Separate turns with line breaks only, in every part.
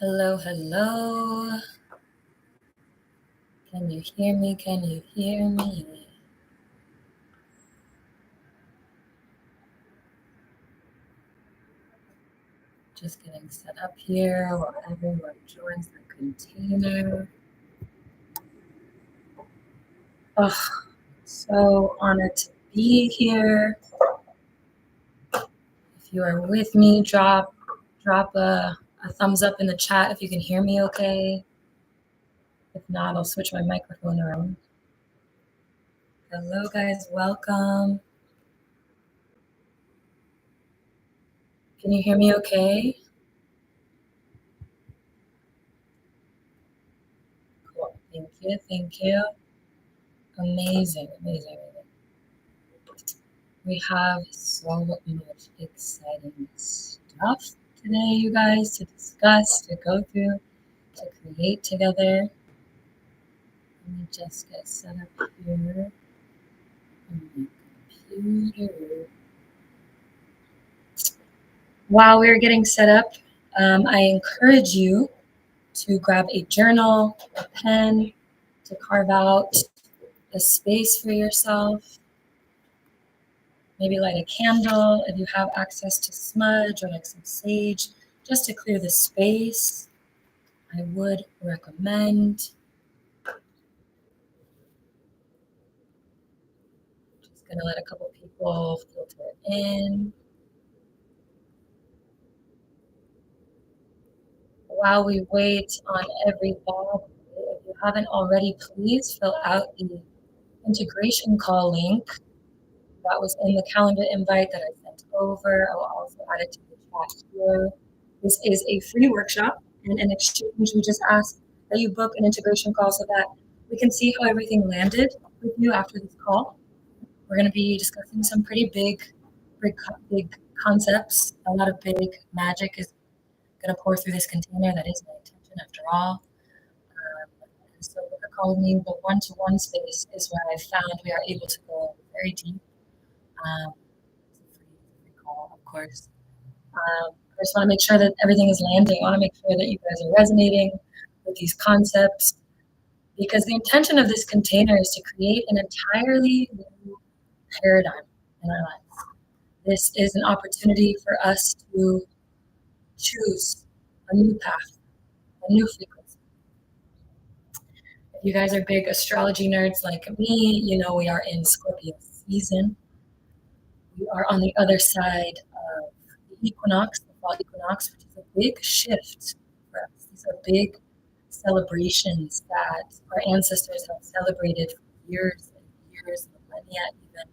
Hello, hello. Can you hear me? Can you hear me? Just getting set up here while everyone joins the container. Oh, so honored to be here. If you are with me, drop a thumbs up in the chat if you can hear me okay. If not, I'll switch my microphone around. Hello, guys. Welcome. Can you hear me okay? Cool. Thank you. Thank you. Amazing. Amazing. We have so much exciting stuff today, you guys, to discuss, to go through, to create together. Let me just get set up here on my computer. While we're getting set up, I encourage you to grab a journal, a pen, to carve out a space for yourself. Maybe light a candle if you have access to smudge or like some sage, just to clear the space. I would recommend. Just gonna let a couple people filter in. While we wait on everybody, if you haven't already, please fill out the integration call link that was in the calendar invite that I sent over. I will also add it to the chat here. This is a free workshop, and in exchange, we just ask that you book an integration call so that we can see how everything landed with you after this call. We're going to be discussing some pretty big concepts. A lot of big magic is going to pour through this container. That is my intention, after all. So what we're calling the one-to-one space is where I found we are able to go very deep. It's a free call, of course. I just want to make sure that everything is landing. I want to make sure that you guys are resonating with these concepts, because the intention of this container is to create an entirely new paradigm in our lives. This is an opportunity for us to choose a new path, a new frequency. If you guys are big astrology nerds like me, you know we are in Scorpio season. We are on the other side of the equinox, the fall equinox, which is a big shift for us. These are big celebrations that our ancestors have celebrated for years and years, millennia even.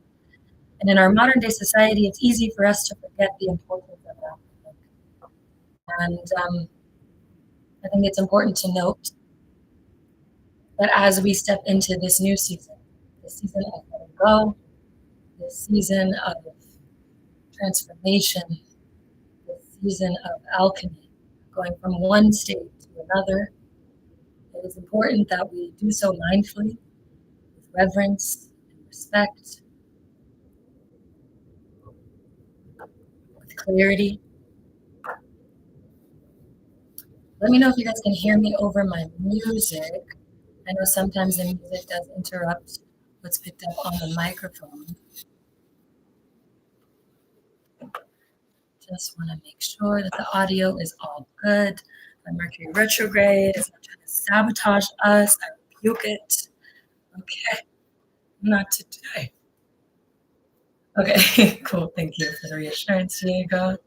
And in our modern day society, it's easy for us to forget the importance of that. And I think it's important to note that as we step into this new season, the season of letting go, the season of transformation, the season of alchemy, going from one state to another, it is important that we do so mindfully, with reverence and respect, with clarity. Let me know if you guys can hear me over my music. I know sometimes the music does interrupt what's picked up on the microphone. Just want to make sure that the audio is all good. The Mercury retrograde is not trying to sabotage us. I rebuke it. Okay, not today. Okay, cool. Thank you for the reassurance, Diego.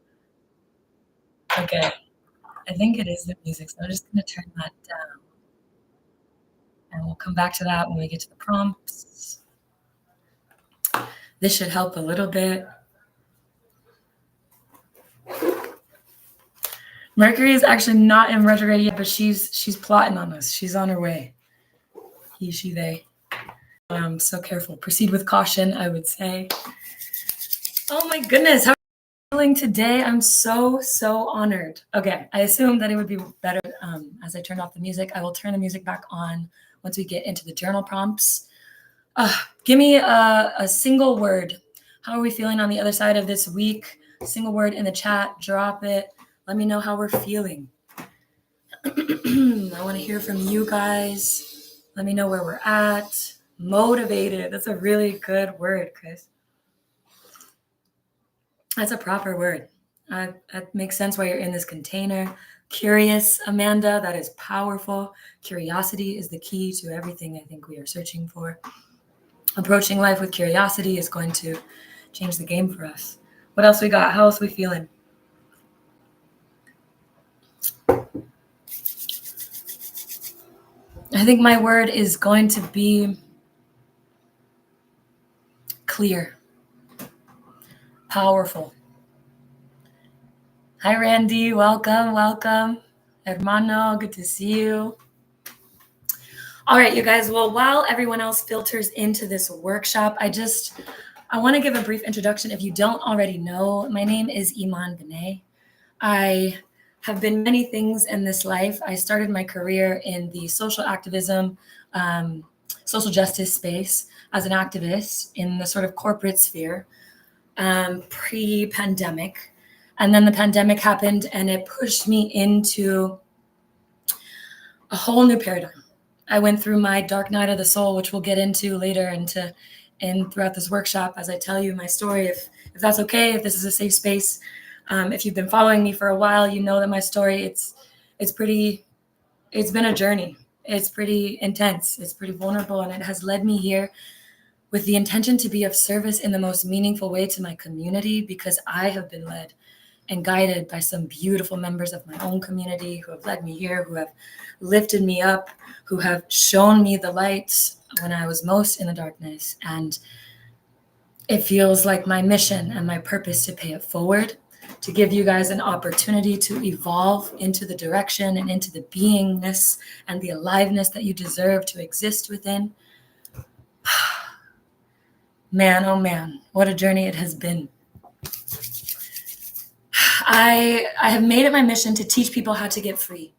Okay, I think it is the music, so I'm just going to turn that down. And we'll come back to that when we get to the prompts. This should help a little bit. Mercury is actually not in retrograde yet, but she's plotting on us. She's on her way. He, she, they. So careful. Proceed with caution, I would say. Oh my goodness, how are you feeling today? I'm so honored. Okay, I assumed that it would be better as I turned off the music. I will turn the music back on once we get into the journal prompts. Give me a single word. How are we feeling on the other side of this week? Single word in the chat, drop it. Let me know how we're feeling. I want to hear from you guys. Let me know where we're at. Motivated. That's a really good word, Chris. That's a proper word. That makes sense why you're in this container. Curious, Amanda. That is powerful. Curiosity is the key to everything I think we are searching for. Approaching life with curiosity is going to change the game for us. What else we got? How else we feeling? I think my word is going to be clear, powerful. Hi, Randy. Welcome, welcome. Hermano, good to see you. All right, you guys. Well, while everyone else filters into this workshop, I want to give a brief introduction. If you don't already know, my name is Iman Benet. I have been many things in this life. I started my career in the social activism, social justice space as an activist in the sort of corporate sphere pre-pandemic. And then the pandemic happened and it pushed me into a whole new paradigm. I went through my dark night of the soul, which we'll get into later and throughout this workshop as I tell you my story. If that's okay, if this is a safe space, if you've been following me for a while, you know that my story, it's been a journey. It's pretty intense. It's pretty vulnerable, and it has led me here with the intention to be of service in the most meaningful way to my community, because I have been led and guided by some beautiful members of my own community who have led me here, who have lifted me up, who have shown me the light when I was most in the darkness. And it feels like my mission and my purpose to pay it forward, to give you guys an opportunity to evolve into the direction and into the beingness and the aliveness that you deserve to exist within. Man, oh man, what a journey it has been. I have made it my mission to teach people how to get free.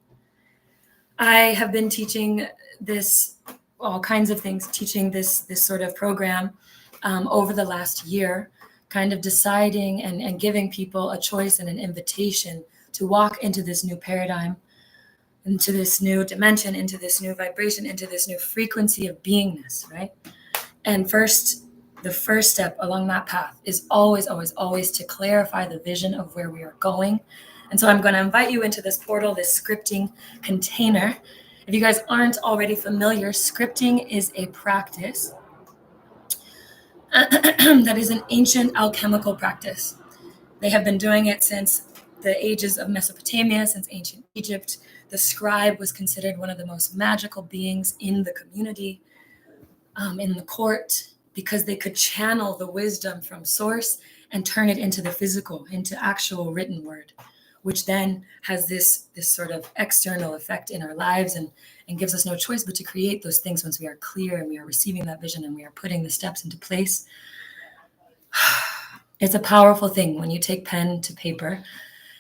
I have been teaching this, all kinds of things, teaching this sort of program over the last year, kind of deciding and giving people a choice and an invitation to walk into this new paradigm, into this new dimension, into this new vibration, into this new frequency of beingness, right? And the first step along that path is always, always, always to clarify the vision of where we are going. And so I'm going to invite you into this portal, this scripting container. If you guys aren't already familiar, scripting is a practice that is an ancient alchemical practice. They have been doing it since the ages of Mesopotamia, since ancient Egypt. The scribe was considered one of the most magical beings in the community, in the court, because they could channel the wisdom from source and turn it into the physical, into actual written word, which then has this sort of external effect in our lives and gives us no choice but to create those things once we are clear and we are receiving that vision and we are putting the steps into place. It's a powerful thing when you take pen to paper.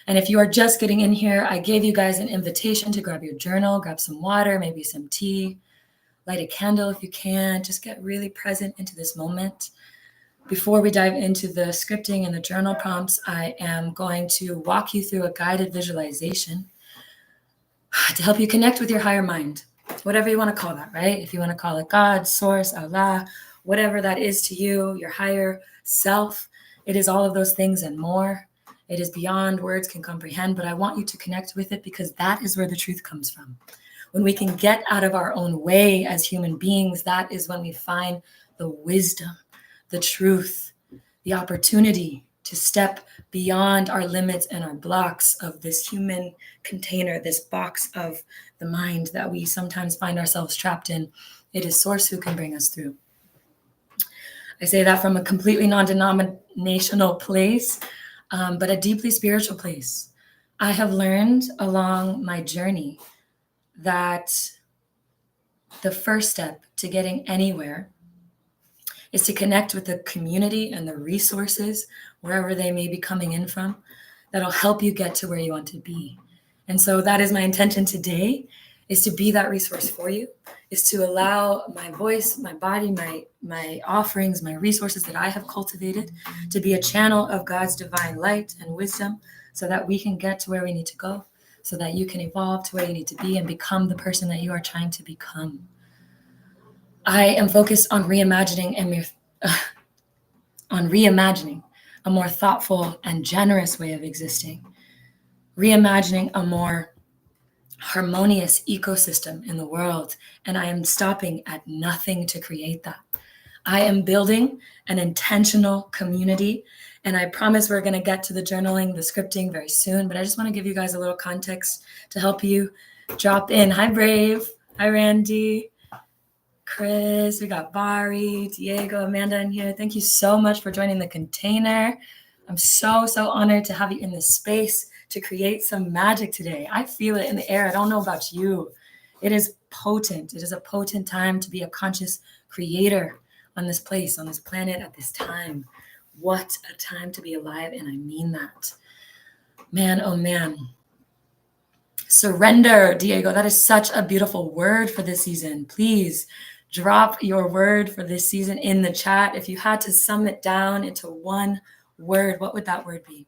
And if you are just getting in here, I gave you guys an invitation to grab your journal, grab some water, maybe some tea, light a candle if you can, just get really present into this moment. Before we dive into the scripting and the journal prompts, I am going to walk you through a guided visualization to help you connect with your higher mind, whatever you want to call that, right? If you want to call it God, source, Allah, whatever that is to you, your higher self, it is all of those things and more. It is beyond words can comprehend, but I want you to connect with it because that is where the truth comes from. When we can get out of our own way as human beings, that is when we find the wisdom, the truth, the opportunity to step beyond our limits and our blocks of this human container, this box of the mind that we sometimes find ourselves trapped in. It is Source who can bring us through. I say that from a completely non-denominational place, but a deeply spiritual place. I have learned along my journey that the first step to getting anywhere is to connect with the community and the resources, wherever they may be coming in from, that'll help you get to where you want to be. And so that is my intention today, is to be that resource for you, is to allow my voice, my body, my offerings, my resources that I have cultivated to be a channel of God's divine light and wisdom so that we can get to where we need to go, so that you can evolve to where you need to be and become the person that you are trying to become. I am focused on reimagining a more thoughtful and generous way of existing, reimagining a more harmonious ecosystem in the world, and I am stopping at nothing to create that. I am building an intentional community, and I promise we're going to get to the journaling, the scripting very soon, but I just want to give you guys a little context to help you drop in. Hi, Brave. Hi, Randy. Chris, we got Bari, Diego, Amanda in here. Thank you so much for joining the container. I'm so honored to have you in this space to create some magic today. I feel it in the air. I don't know about you. It is potent. It is a potent time to be a conscious creator on this place, on this planet at this time. What a time to be alive, and I mean that. Man, oh man. Surrender, Diego. That is such a beautiful word for this season. Please drop your word for this season in the chat. If you had to sum it down into one word, what would that word be?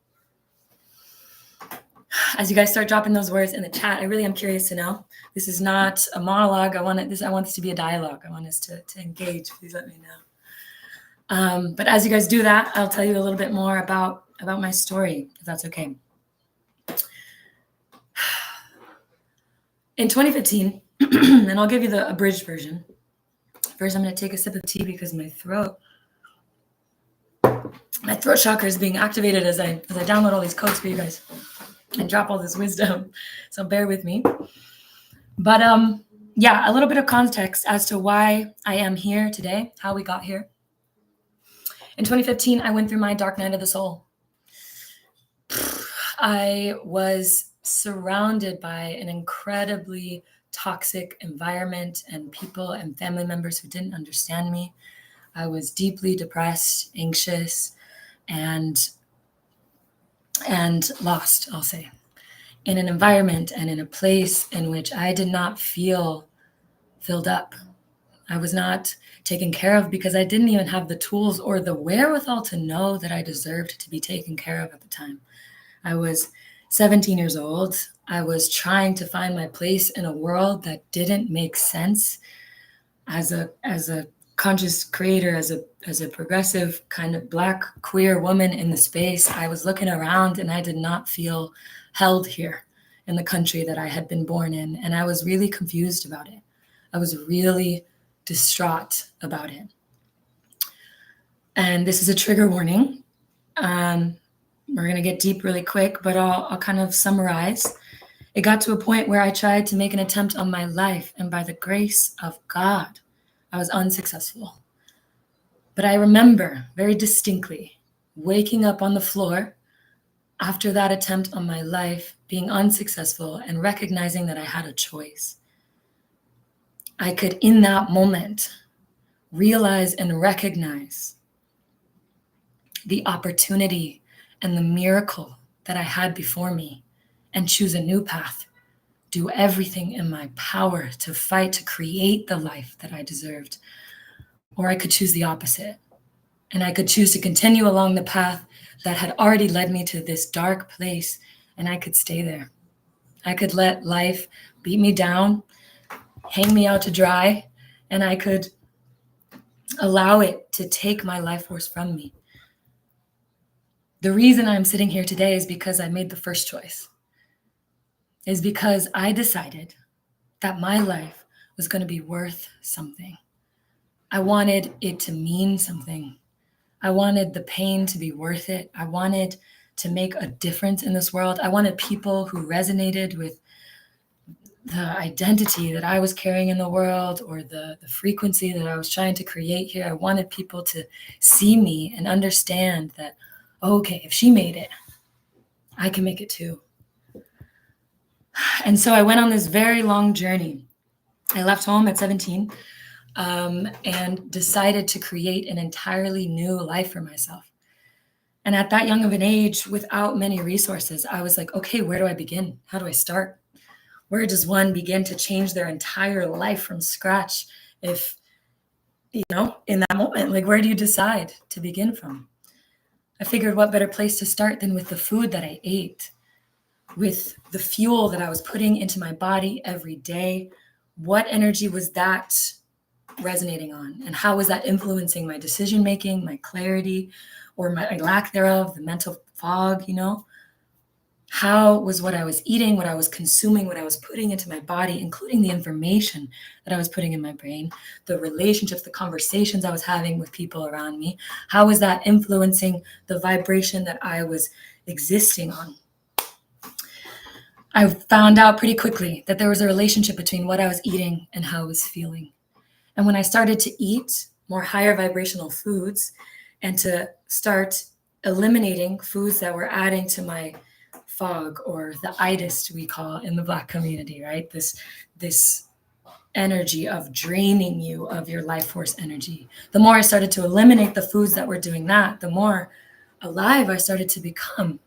As you guys start dropping those words in the chat, I really am curious to know. This is not a monologue. I want this to be a dialogue. I want us to engage. Please let me know. But as you guys do that, I'll tell you a little bit more about my story, if that's okay. In 2015, and I'll give you the abridged version. First, I'm going to take a sip of tea because my throat chakra is being activated as I download all these codes for you guys and drop all this wisdom. So bear with me. But yeah, a little bit of context as to why I am here today, how we got here. In 2015, I went through my dark night of the soul. I was surrounded by an incredibly toxic environment and people and family members who didn't understand me. I was deeply depressed, anxious, and lost, I'll say, in an environment and in a place in which I did not feel filled up. I was not taken care of because I didn't even have the tools or the wherewithal to know that I deserved to be taken care of at the time. I was 17 years old. I was trying to find my place in a world that didn't make sense. As a conscious creator, as a progressive kind of Black queer woman in the space, I was looking around and I did not feel held here in the country that I had been born in. And I was really confused about it. I was really distraught about it. And this is a trigger warning. We're going to get deep really quick, but I'll kind of summarize. It got to a point where I tried to make an attempt on my life, and by the grace of God, I was unsuccessful. But I remember very distinctly waking up on the floor after that attempt on my life, being unsuccessful, and recognizing that I had a choice. I could, in that moment, realize and recognize the opportunity and the miracle that I had before me and choose a new path, do everything in my power to fight to create the life that I deserved. Or I could choose the opposite. And I could choose to continue along the path that had already led me to this dark place, and I could stay there. I could let life beat me down, hang me out to dry, and I could allow it to take my life force from me. The reason I'm sitting here today is because I made the first choice. Is because I decided that my life was going to be worth something. I wanted it to mean something. I wanted the pain to be worth it. I wanted to make a difference in this world. I wanted people who resonated with the identity that I was carrying in the world, or the frequency that I was trying to create here. I wanted people to see me and understand that, okay, if she made it, I can make it too. And so I went on this very long journey. I left home at 17 and decided to create an entirely new life for myself. And at that young of an age, without many resources, I was like, okay, where do I begin? How do I start? Where does one begin to change their entire life from scratch? If, in that moment, like, where do you decide to begin from? I figured what better place to start than with the food that I ate. with the fuel that I was putting into my body every day, what energy was that resonating on? And how was that influencing my decision making, my clarity, or my lack thereof, the mental fog, How was what I was eating, what I was consuming, what I was putting into my body, including the information that I was putting in my brain, the relationships, the conversations I was having with people around me, how was that influencing the vibration that I was existing on? I found out pretty quickly that there was a relationship between what I was eating and how I was feeling. And when I started to eat more higher vibrational foods and to start eliminating foods that were adding to my fog, or the itis we call in the Black community, right? This energy of draining you of your life force energy. The more I started to eliminate the foods that were doing that, the more alive I started to become.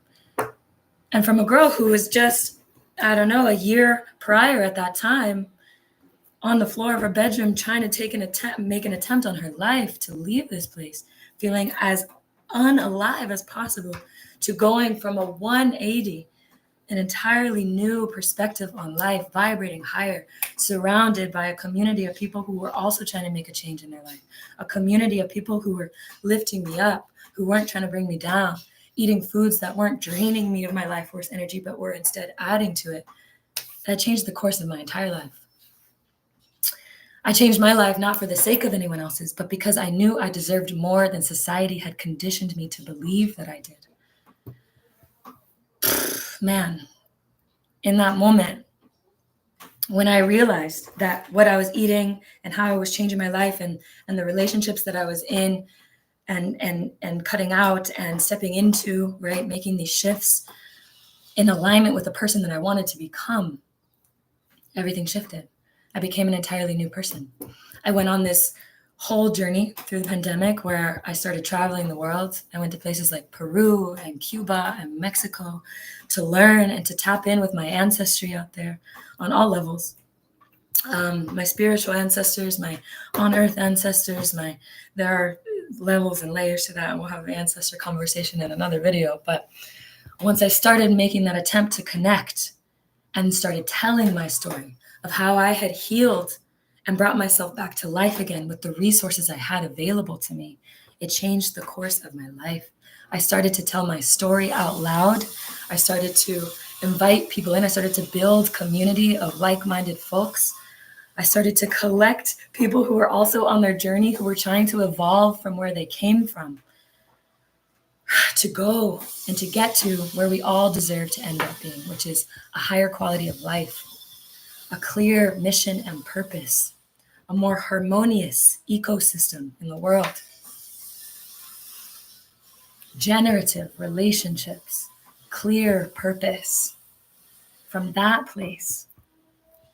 And from a girl who was just, I don't know, a year prior at that time, on the floor of her bedroom trying to make an attempt on her life to leave this place, feeling as unalive as possible, to going from a 180, an entirely new perspective on life, vibrating higher, surrounded by a community of people who were also trying to make a change in their life, a community of people who were lifting me up, who weren't trying to bring me down, eating foods that weren't draining me of my life force energy, but were instead adding to it. That changed the course of my entire life. I changed my life not for the sake of anyone else's, but because I knew I deserved more than society had conditioned me to believe that I did. Man, in that moment, when I realized that what I was eating and how I was changing my life, and the relationships that I was in and cutting out and stepping into, right, making these shifts in alignment with the person that I wanted to become, everything shifted. I became an entirely new person. I went on this whole journey through the pandemic where I started traveling the world. I went to places like Peru and Cuba and Mexico to learn and to tap in with my ancestry out there on all levels. My spiritual ancestors, my on-earth ancestors, there are levels and layers to that, and we'll have an ancestor conversation in another video. But once I started making that attempt to connect and started telling my story of how I had healed and brought myself back to life again with the resources I had available to me, it changed the course of my life. I started to tell my story out loud. I started to invite people in. I started to build community of like-minded folks. I started to collect people who were also on their journey, who were trying to evolve from where they came from, to go and to get to where we all deserve to end up being, which is a higher quality of life, a clear mission and purpose, a more harmonious ecosystem in the world, generative relationships, clear purpose. From that place,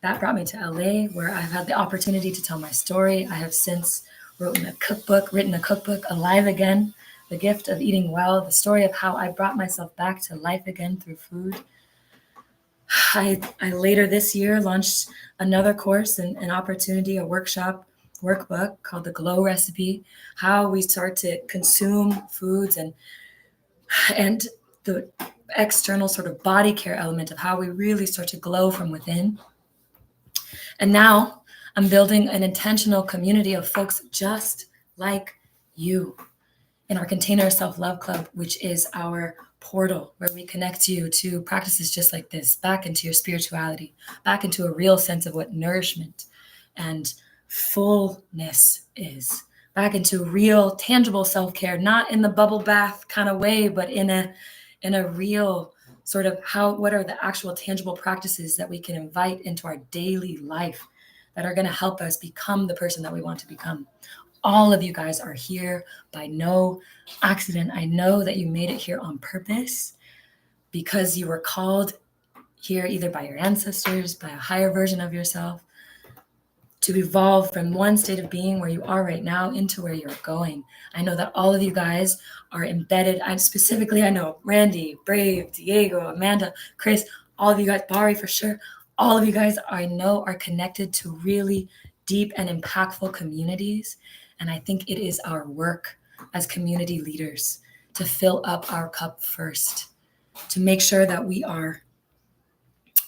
that brought me to LA, where I've had the opportunity to tell my story. I have since written a cookbook, Alive Again, The Gift of Eating Well, the story of how I brought myself back to life again through food. I later this year launched another course, an opportunity, a workbook called The Glow Recipe, how we start to consume foods and the external sort of body care element of how we really start to glow from within. And now I'm building an intentional community of folks just like you in our Container Self-Love Club, which is our portal where we connect you to practices just like this, back into your spirituality, back into a real sense of what nourishment and fullness is, back into real, tangible self-care, not in the bubble bath kind of way, but in a real sort of what are the actual tangible practices that we can invite into our daily life that are going to help us become the person that we want to become. All of you guys are here by no accident. I know that you made it here on purpose because you were called here either by your ancestors, by a higher version of yourself, to evolve from one state of being where you are right now into where you're going. I know that all of you guys are embedded. I know Randy, Brave, Diego, Amanda, Chris, all of you guys, Bari for sure. All of you guys I know are connected to really deep and impactful communities. And I think it is our work as community leaders to fill up our cup first, to make sure that we are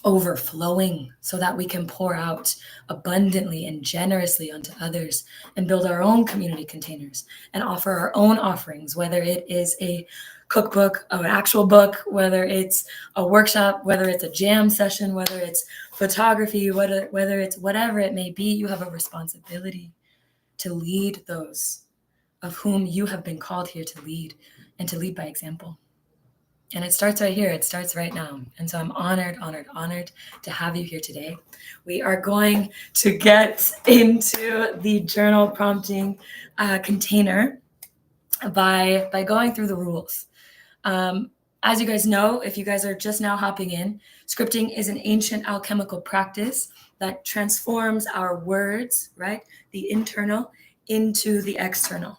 overflowing so that we can pour out abundantly and generously onto others and build our own community containers and offer our own offerings, whether it is a cookbook or an actual book, whether it's a workshop, whether it's a jam session, whether it's photography, whether it's whatever it may be. You have a responsibility to lead those of whom you have been called here to lead, and to lead by example. And it starts right here. It starts right now. And so I'm honored to have you here today. We are going to get into the journal prompting container by going through the rules. As you guys know, if you guys are just now hopping in, scripting is an ancient alchemical practice that transforms our words, right, the internal, into the external.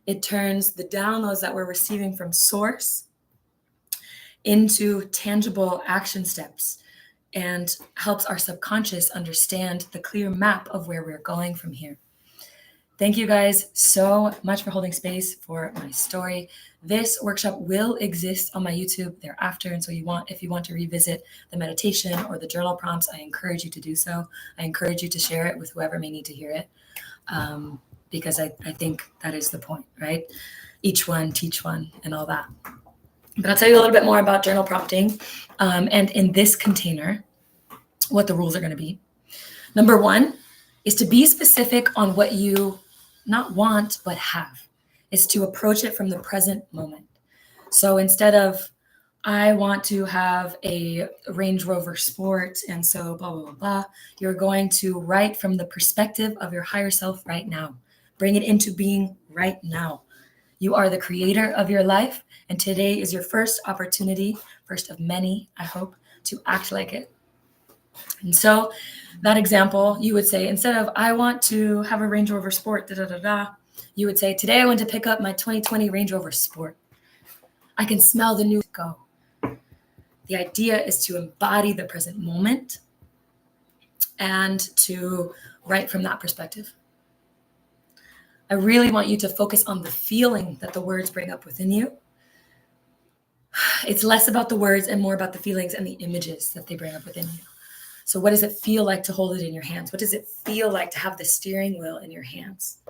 It turns the downloads that we're receiving from source into tangible action steps and helps our subconscious understand the clear map of where we're going from here. Thank you guys so much for holding space for my story. This workshop will exist on my YouTube thereafter, and so if you want to revisit the meditation or the journal prompts, I encourage you to do so. I encourage you to share it with whoever may need to hear it, because I think that is the point, right? Each one, teach one, and all that. But I'll tell you a little bit more about journal prompting, and in this container, what the rules are going to be. Number one is to be specific on what you not want, but have. It's to approach it from the present moment. So instead of, I want to have a Range Rover Sport, and so blah, blah, blah, blah, you're going to write from the perspective of your higher self right now. Bring it into being right now. You are the creator of your life, and today is your first opportunity, first of many, I hope, to act like it. And so that example, you would say, instead of, I want to have a Range Rover Sport, da, da, da, da, you would say, today I went to pick up my 2020 Range Rover Sport. I can smell the new go. The idea is to embody the present moment and to write from that perspective. I really want you to focus on the feeling that the words bring up within you. It's less about the words and more about the feelings and the images that they bring up within you. So what does it feel like to hold it in your hands? What does it feel like to have the steering wheel in your hands?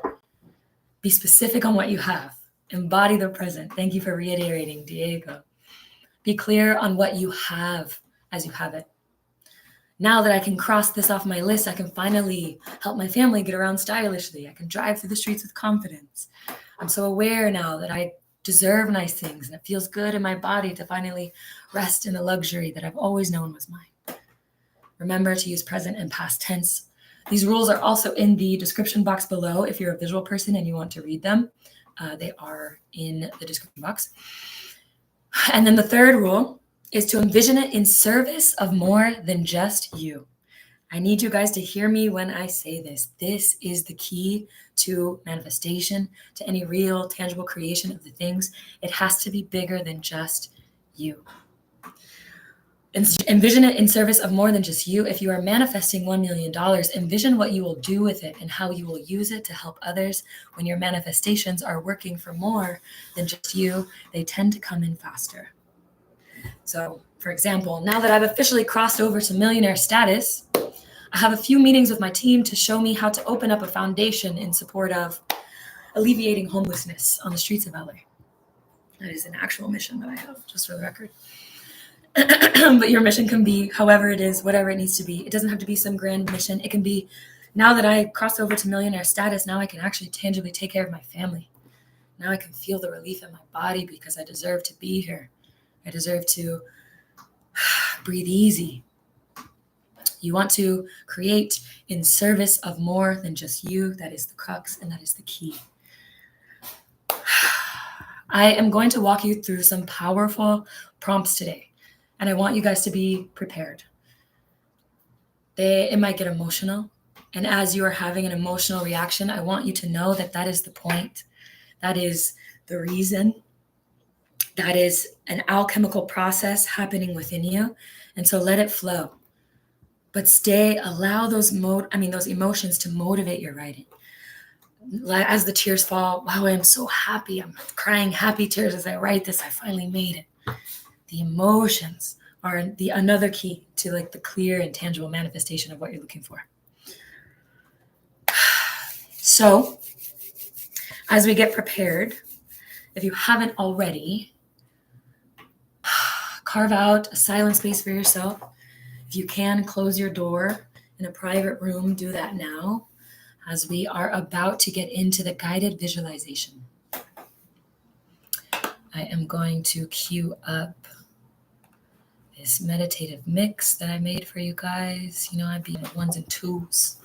Be specific on what you have. Embody the present. Thank you for reiterating, Diego. Be clear on what you have as you have it. Now that I can cross this off my list, I can finally help my family get around stylishly. I can drive through the streets with confidence. I'm so aware now that I deserve nice things, and it feels good in my body to finally rest in the luxury that I've always known was mine. Remember to use present and past tense. These rules are also in the description box below if you're a visual person and you want to read them. They are in the description box. And then the third rule is to envision it in service of more than just you. I need you guys to hear me when I say this. This is the key to manifestation, to any real, tangible creation of the things. It has to be bigger than just you. Envision it in service of more than just you. If you are manifesting $1 million, envision what you will do with it and how you will use it to help others. When your manifestations are working for more than just you, they tend to come in faster. So, for example, now that I've officially crossed over to millionaire status, I have a few meetings with my team to show me how to open up a foundation in support of alleviating homelessness on the streets of LA. That is an actual mission that I have, just for the record. But your mission can be however it is, whatever it needs to be. It doesn't have to be some grand mission. It can be, now that I crossed over to millionaire status, now I can actually tangibly take care of my family. Now I can feel the relief in my body because I deserve to be here. I deserve to breathe easy. You want to create in service of more than just you. That is the crux and that is the key. I am going to walk you through some powerful prompts today, and I want you guys to be prepared. It might get emotional, and as you are having an emotional reaction, I want you to know that that is the point. That is the reason. That is an alchemical process happening within you, and so let it flow. But allow those emotions to motivate your writing. As the tears fall, wow, I'm so happy. I'm crying happy tears as I write this. I finally made it. The emotions are the another key to like the clear and tangible manifestation of what you're looking for. So, as we get prepared, if you haven't already, carve out a silent space for yourself. If you can, close your door in a private room, do that now, as we are about to get into the guided visualization. I am going to cue up this meditative mix that I made for you guys. You know, I'd be ones and twos.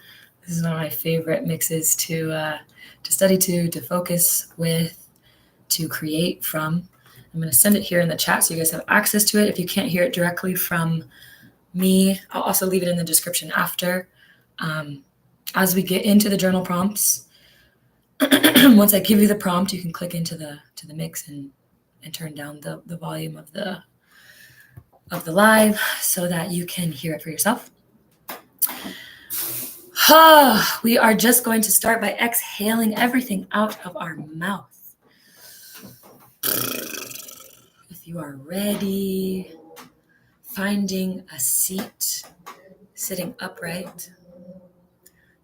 This is one of my favorite mixes to study to focus with, to create from. I'm going to send it here in the chat so you guys have access to it. If you can't hear it directly from me, I'll also leave it in the description after. As we get into the journal prompts, once I give you the prompt, you can click into the mix and turn down the volume of the live so that you can hear it for yourself. We are just going to start by exhaling everything out of our mouth. If you are ready, finding a seat, sitting upright.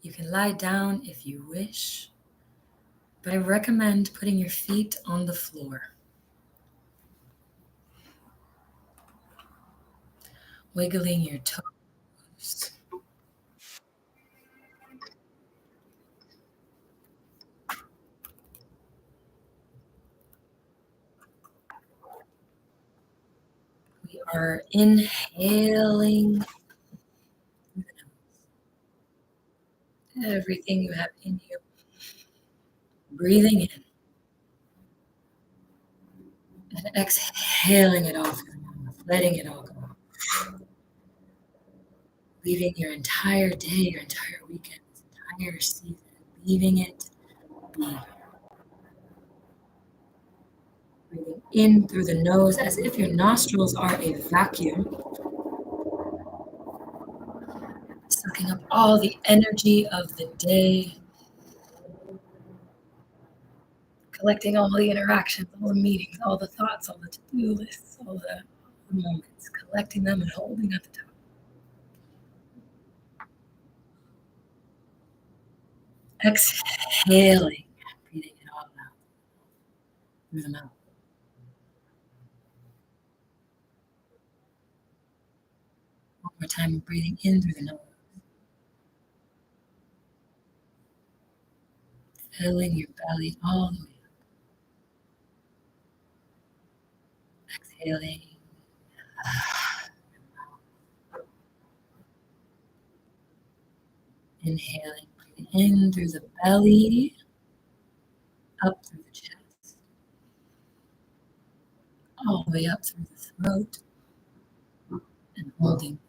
You can lie down if you wish, but I recommend putting your feet on the floor. Wiggling your toes. We are inhaling everything you have in you. Breathing in and exhaling it all through the mouth, letting it all go. Leaving your entire day, your entire weekend, this entire season, leaving it be. Breathing in through the nose as if your nostrils are a vacuum. Sucking up all the energy of the day. Collecting all the interactions, all the meetings, all the thoughts, all the to-do lists, all the moments. Collecting them and holding at the top. Exhaling. Breathing it all out through the mouth. One more time, breathing in through the nose. Filling your belly all the way up. Exhaling. Inhaling, breathing in through the belly, up through the chest, all the way up through the throat, and holding.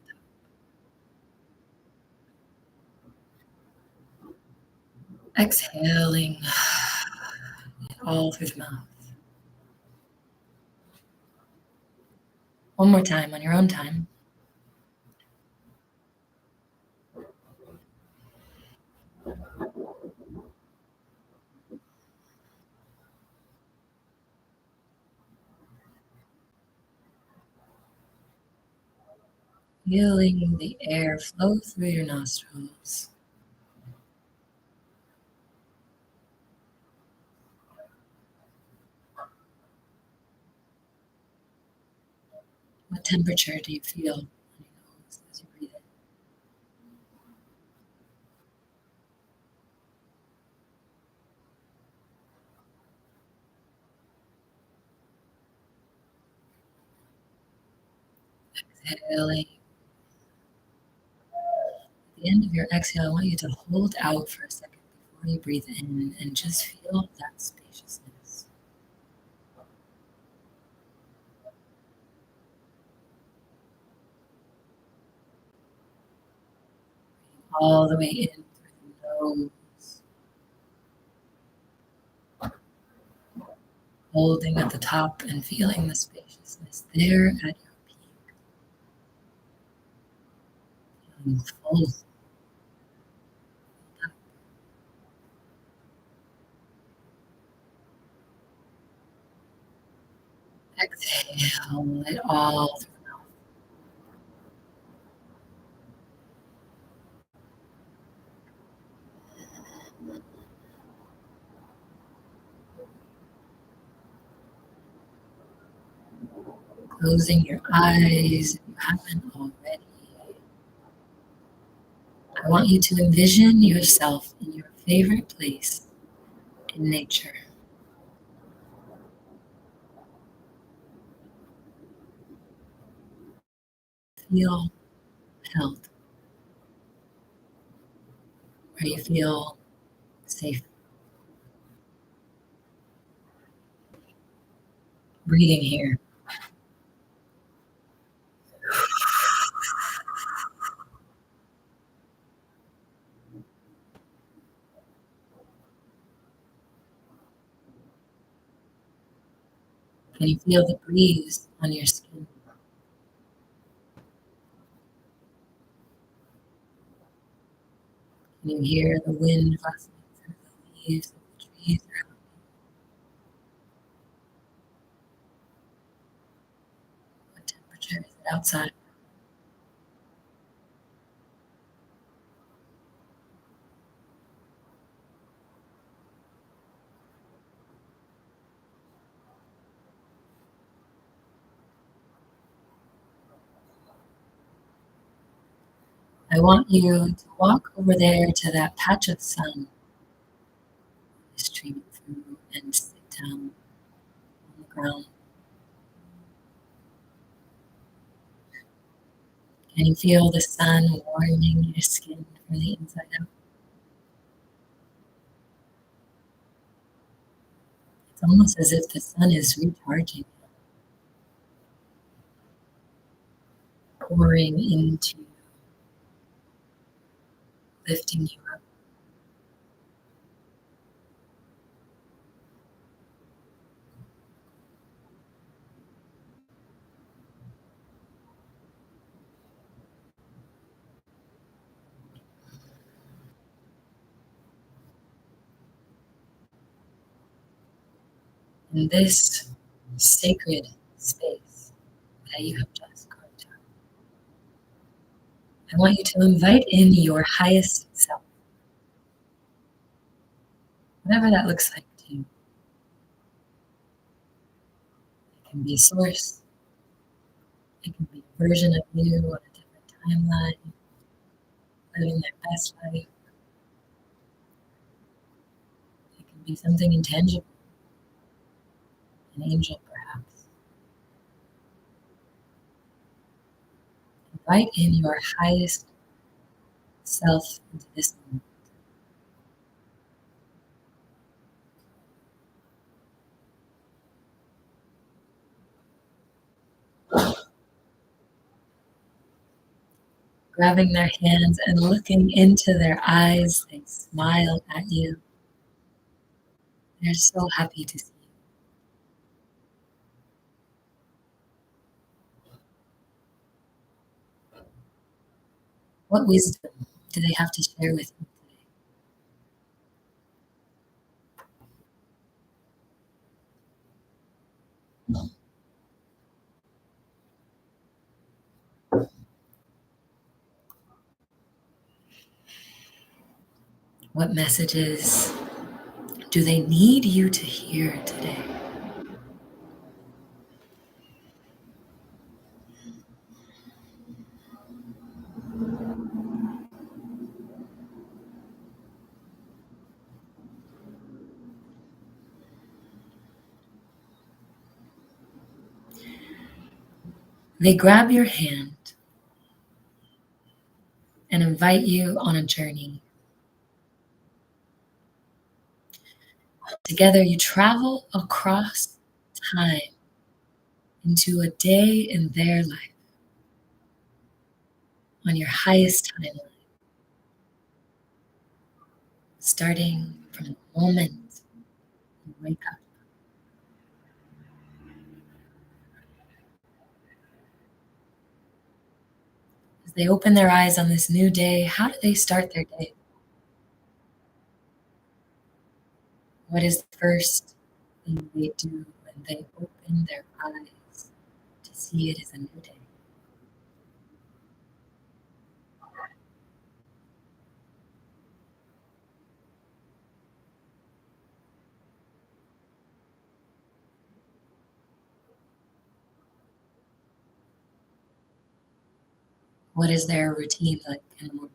Exhaling all through the mouth. One more time on your own time. Feeling the air flow through your nostrils. What temperature do you feel on your nose as you breathe in? Exhaling. At the end of your exhale, I want you to hold out for a second before you breathe in and just feel that spaciousness. All the way in through the nose. Holding at the top and feeling the spaciousness there at your peak. Feeling full. Exhale it all through the mouth. Closing your eyes if you haven't already. I want you to envision yourself in your favorite place in nature. Feel held, where you feel safe. Breathing here. Can you feel the breeze on your skin? Can you hear the wind rustling through the leaves of the trees around you? What temperature is it outside? I want you to walk over there to that patch of sun streaming through and sit down on the ground. Can you feel the sun warming your skin from the inside out? It's almost as if the sun is recharging, pouring into you, lifting you up. In this sacred space that you have just carved out, I want you to invite in your highest self, whatever that looks like to you. It can be a source, it can be a version of you on a different timeline, living their best life. It can be something intangible, an angel perhaps. Invite in your highest self into this moment. Grabbing their hands and looking into their eyes, they smile at you. They're so happy to see you. What wisdom do they have to share with you today? What messages do they need you to hear today? They grab your hand and invite you on a journey. Together, you travel across time into a day in their life on your highest timeline, starting from the moment you wake up. As they open their eyes on this new day, how do they start their day? What is the first thing they do when they open their eyes to see it as a new day? What is their routine like in the morning?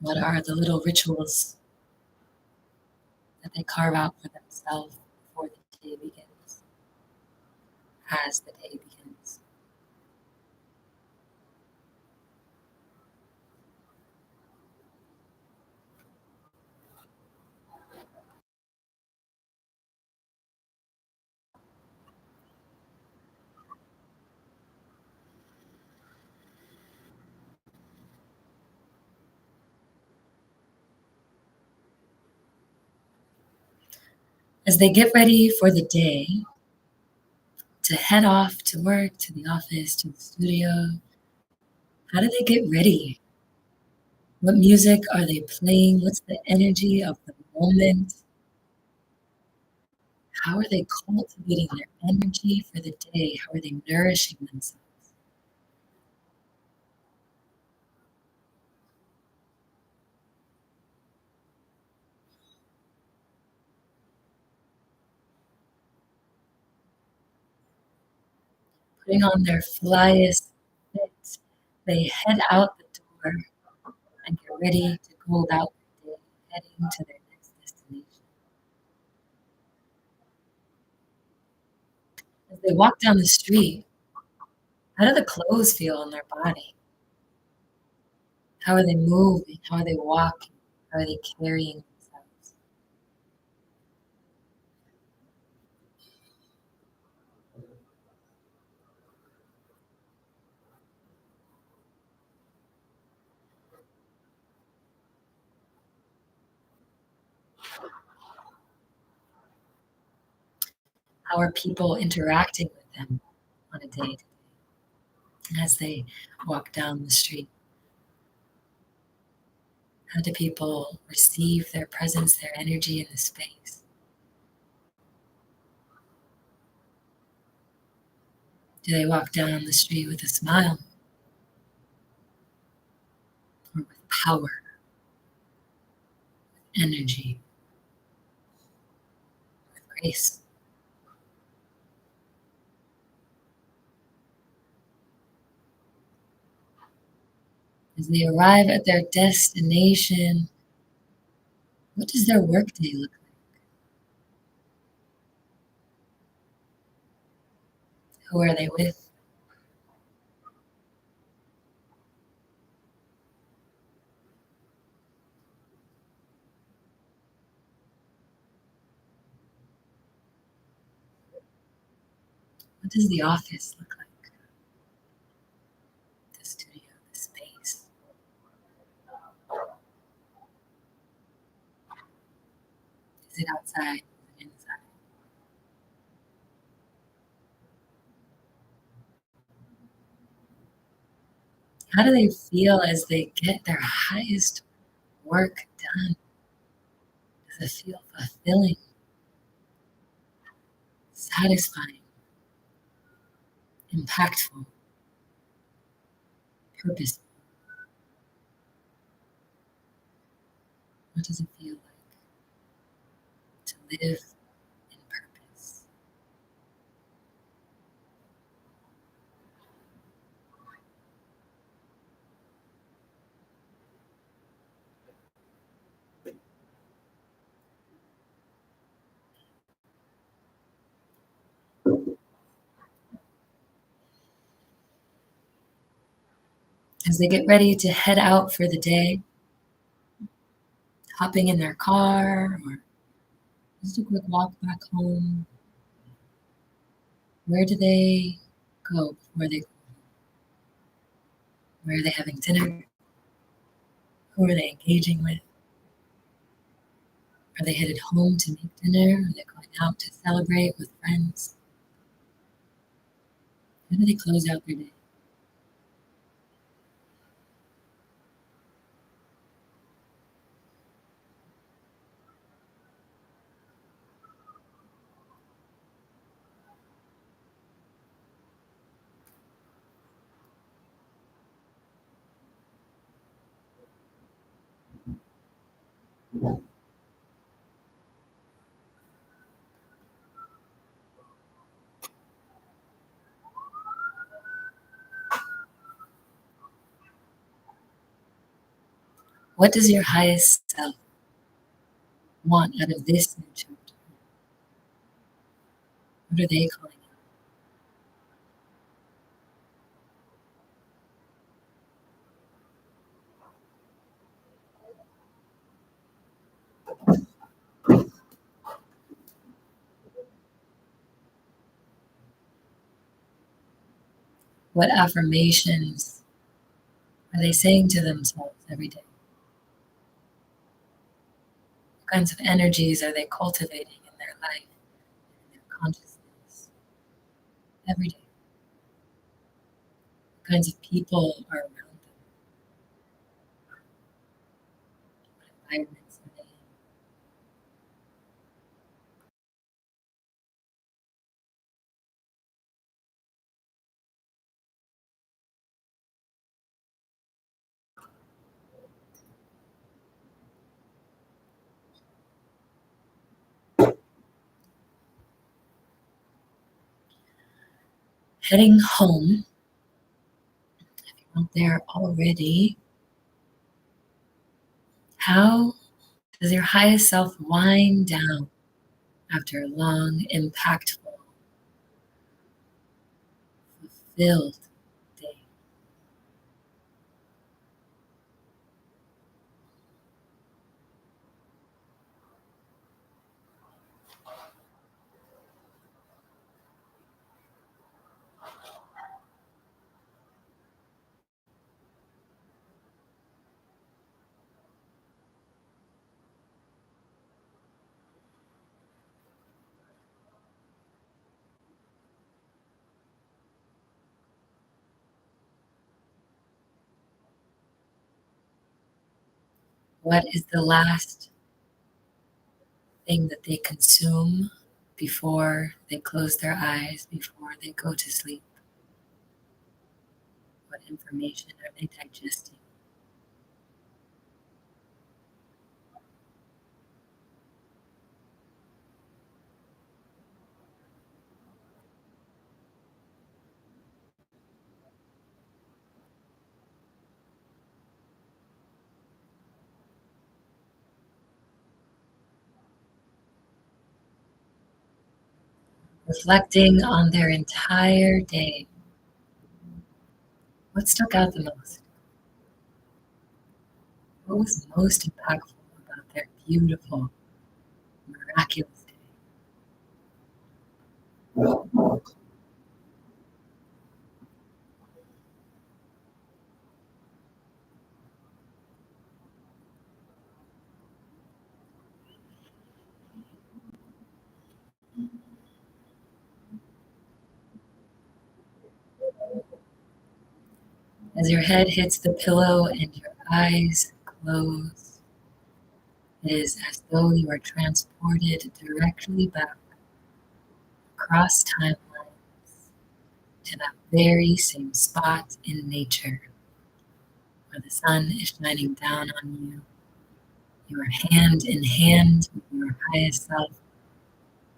What are the little rituals that they carve out for themselves before the day begins, as the day begins? As they get ready for the day, to head off to work, to the office, to the studio, how do they get ready? What music are they playing? What's the energy of the moment? How are they cultivating their energy for the day? How are they nourishing themselves? Putting on their flyest fit, they head out the door and get ready to go about their day, heading to their next destination. As they walk down the street, how do the clothes feel on their body? How are they moving? How are they walking? How are they carrying themselves? How are people interacting with them on a day as they walk down the street? How do people receive their presence, their energy in the space? Do they walk down the street with a smile or with power, energy, with grace? As they arrive at their destination, what does their workday look like? Who are they with? What does the office look like? The studio, the space? Is it outside? Is it inside? How do they feel as they get their highest work done? Does it feel fulfilling, satisfying, impactful, purposeful? What does it feel like to live in purpose? As they get ready to head out for the day, hopping in their car or just a quick walk back home, where do they go before they go? Where are they having dinner? Who are they engaging with? Are they headed home to make dinner? Are they going out to celebrate with friends? How do they close out their day? What does your highest self want out of this new chapter? What are they calling you? What affirmations are they saying to themselves every day? What kinds of energies are they cultivating in their life, in their consciousness, every day? What kinds of people are around them? What environments are they in? Heading home, if you're not there already, how does your highest self wind down after a long, impactful, fulfilled day? What is the last thing that they consume before they close their eyes, before they go to sleep? What information are they digesting? Reflecting on their entire day, what stuck out the most? What was most impactful about their beautiful, miraculous day? As your head hits the pillow and your eyes close, it is as though you are transported directly back across timelines to that very same spot in nature where the sun is shining down on you. You are hand in hand with your highest self.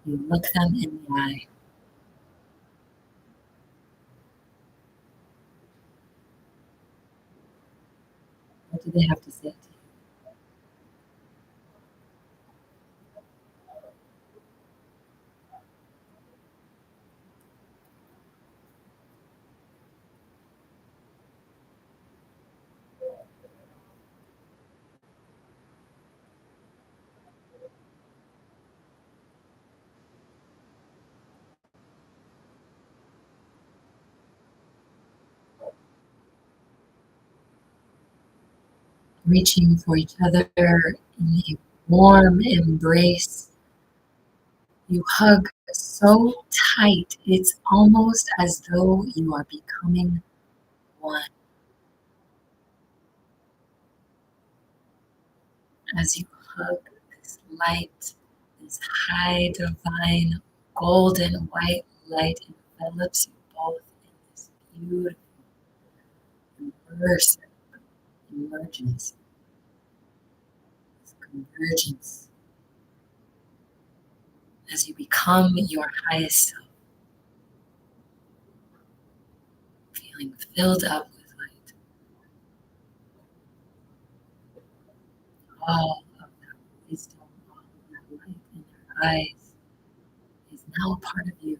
You look them in the eye. What do they have to say to you? Reaching for each other in a warm embrace. You hug so tight, it's almost as though you are becoming one. As you hug this light, this high divine golden white light envelops you both in this beautiful immersive emergence, this convergence as you become your highest self, feeling filled up with light. All of that wisdom, all of that light in your eyes is now a part of you.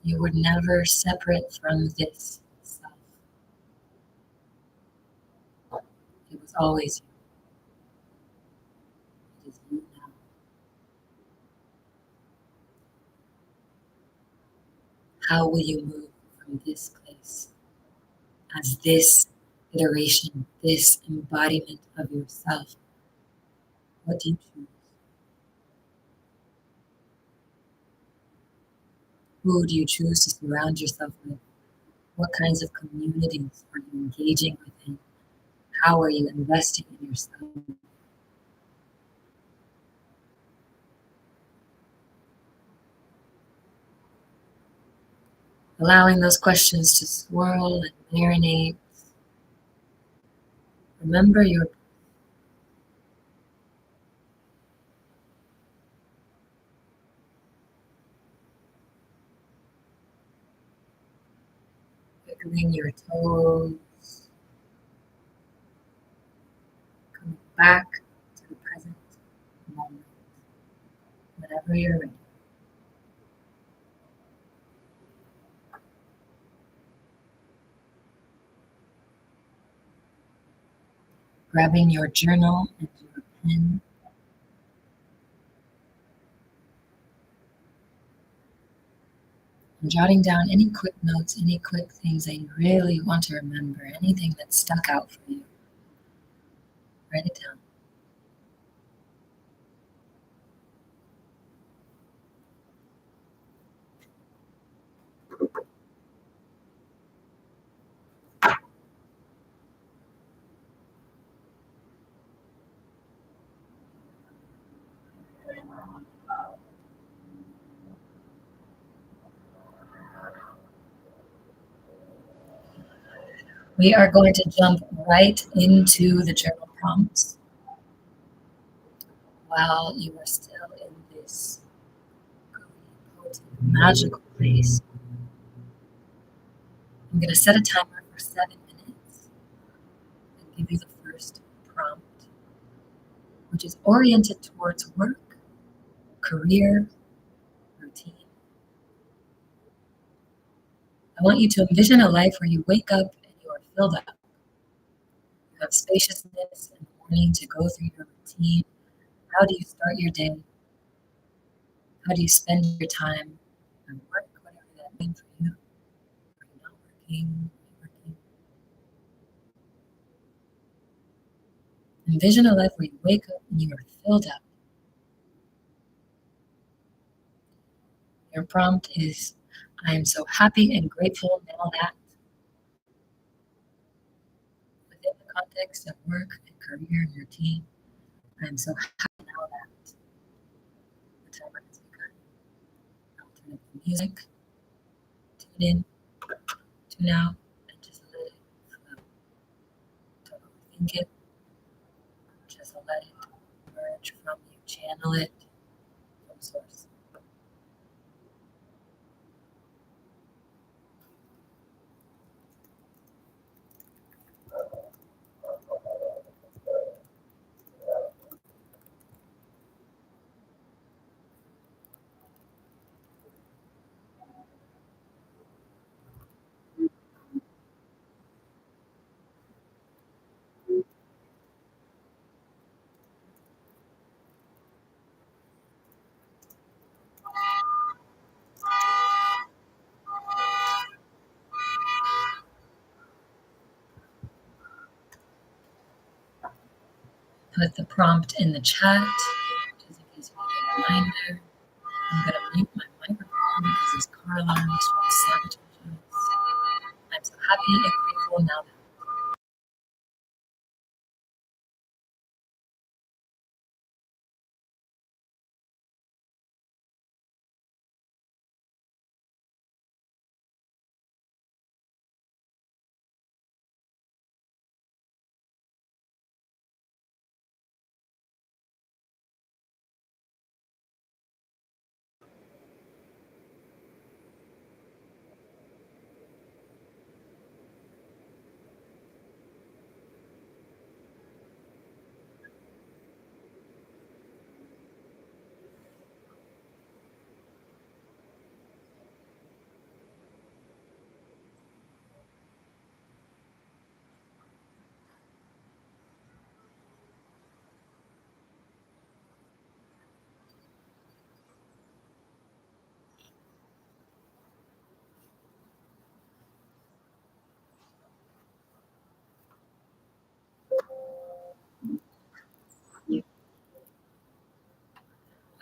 You were never separate from this self. It was always you. It is you now. How will you move from this place as this iteration, this embodiment of yourself? What do you choose? Who do you choose to surround yourself with? What kinds of communities are you engaging within? How are you investing in yourself? Allowing those questions to swirl and marinate. Remember your wiggling your toes, coming back to the present moment, whenever you're ready. Grabbing your journal and your pen. And jotting down any quick notes, any quick things that you really want to remember, anything that stuck out for you. Write it down. We are going to jump right into the journal prompts while you are still in this potent, magical place. I'm going to set a timer for 7 minutes and give you the first prompt, which is oriented towards work, career, routine. I want you to envision a life where you wake up and you are filled up. You have spaciousness in the morning to go through your routine. How do you start your day? How do you spend your time at work, whatever that means for you? Are you not working? Are you working? Envision a life where you wake up and you are filled up. Your prompt is, I am so happy and grateful now that, within the context of work and career and routine, I am so happy now that the timer has begun. I'll turn up the music, tune in, tune out, and just let it flow. Don't overthink it, just let it emerge from you, channel it from source. Put the prompt in the chat, just in case you need a reminder. I'm going to mute my microphone because this car alarm is trying to sabotage us. I'm so happy and grateful now that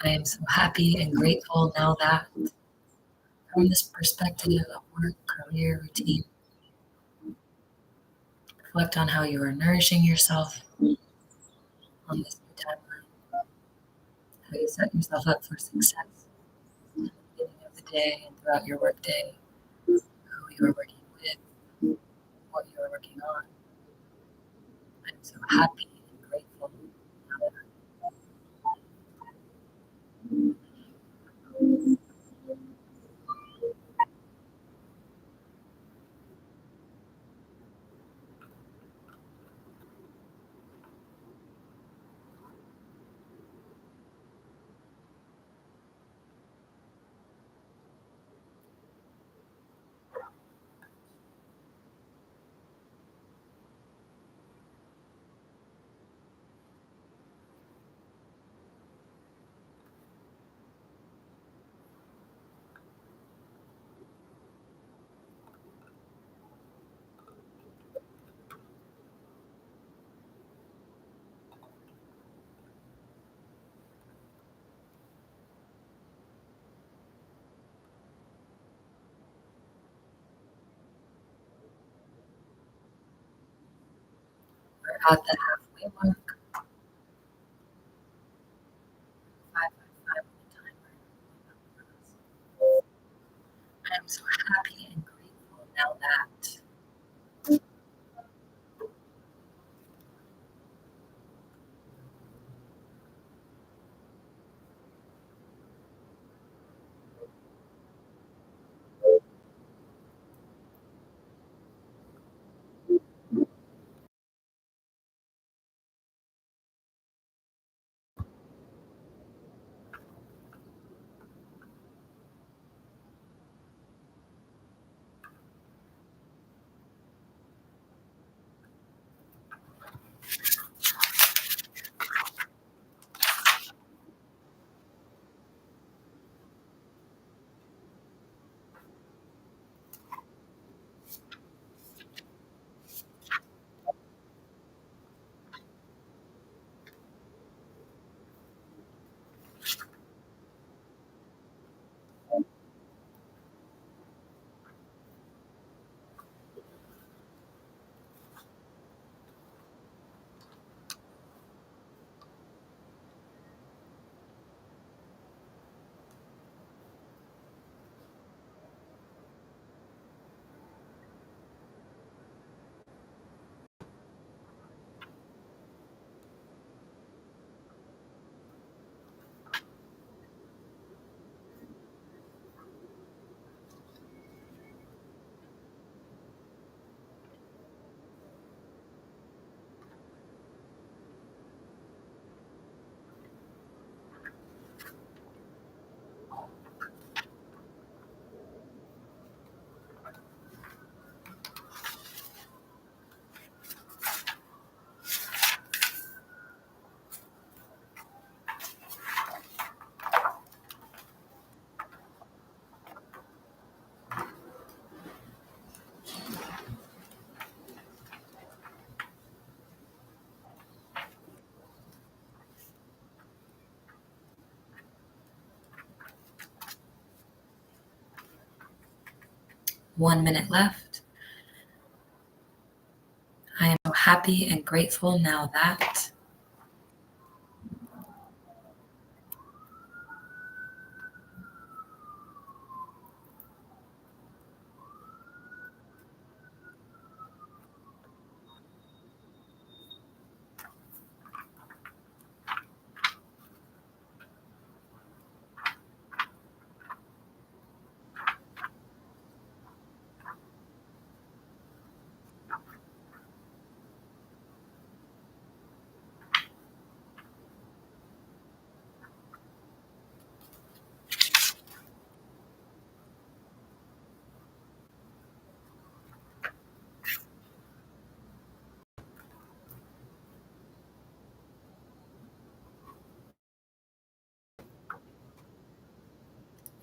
I am so happy and grateful now that, from this perspective of work, career, routine, reflect on how you are nourishing yourself on this new timeline, how you set yourself up for success at the beginning of the day and throughout your workday, who you are working with, what you are working on. I'm so happy and grateful now that we're at the halfway mark, 555 on the timer. I'm so happy and grateful now that one minute left. I am so happy and grateful now that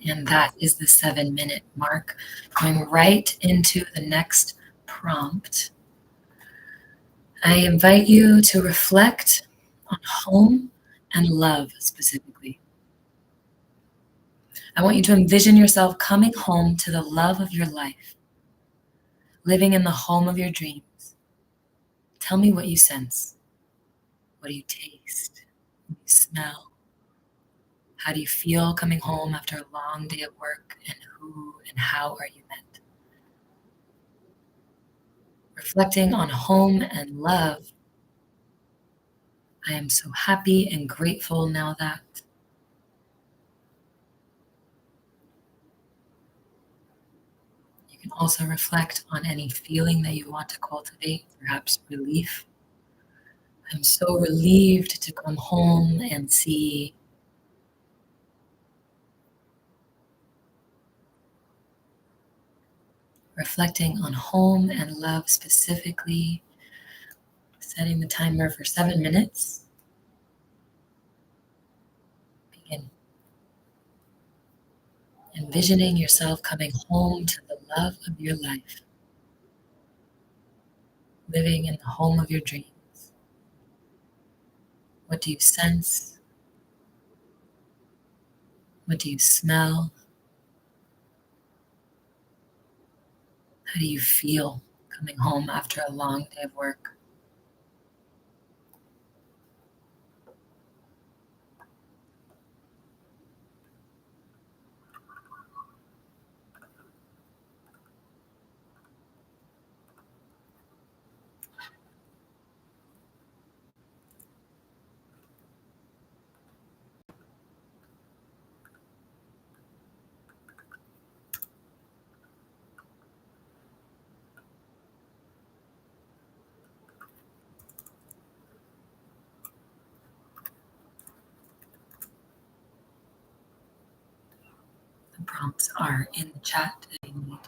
and that is the 7 minute mark. Going right into the next prompt. I invite you to reflect on home and love specifically. I want you to envision yourself coming home to the love of your life, living in the home of your dreams. Tell me what you sense. What do you taste? What do you smell? How do you feel coming home after a long day of work? And who and how are you met? Reflecting on home and love, I am so happy and grateful now that. You can also reflect on any feeling that you want to cultivate, perhaps relief. I'm so relieved to come home and see. Reflecting on home and love specifically, setting the timer for 7 minutes. Begin envisioning yourself coming home to the love of your life, living in the home of your dreams. What do you sense? What do you smell? How do you feel coming home after a long day of work? The prompts are in the chat if you need.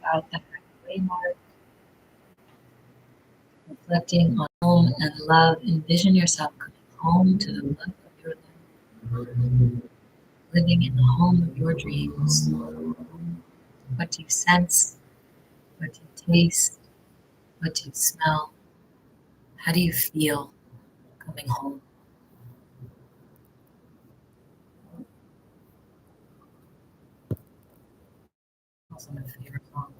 About that way more. Reflecting on home and love, envision yourself coming home to the love of your life, living in the home of your dreams. What do you sense? What do you taste? What do you smell? How do you feel coming home? Also my favorite song.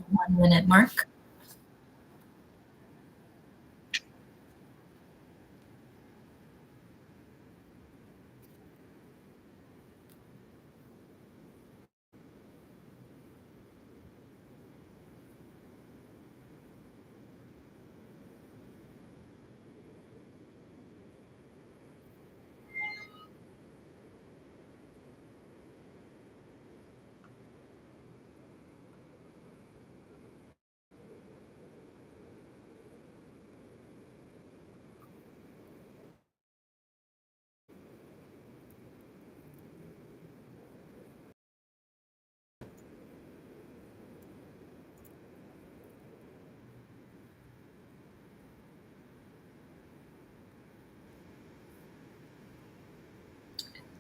1 minute mark.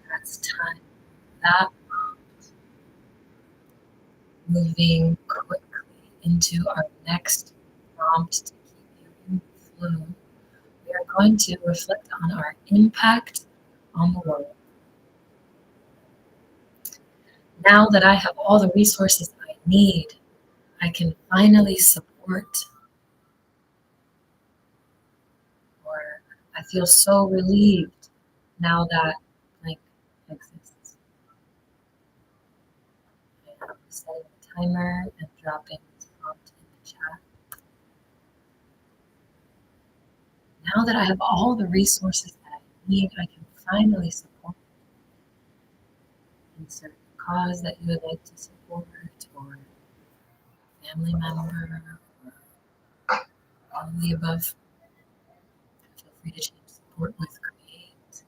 That's time. That moving quickly into our next prompt to keep you in the flow. We are going to reflect on our impact on the world. Now that I have all the resources I need, I can finally support, or I feel so relieved now that blank exists. I am setting a timer and dropping this prompt in the chat. Now that I have all the resources that I need, I can finally support. Insert the cause that you would like to support, or family member, or all of the above. Feel free to change support with create.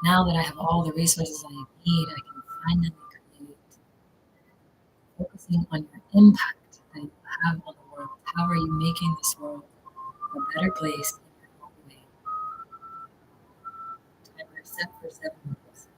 Now that I have all the resources I need, I can finally create. Focusing on your impact that you have on the world. How are you making this world a better place in your own way? Timer set for 7 minutes.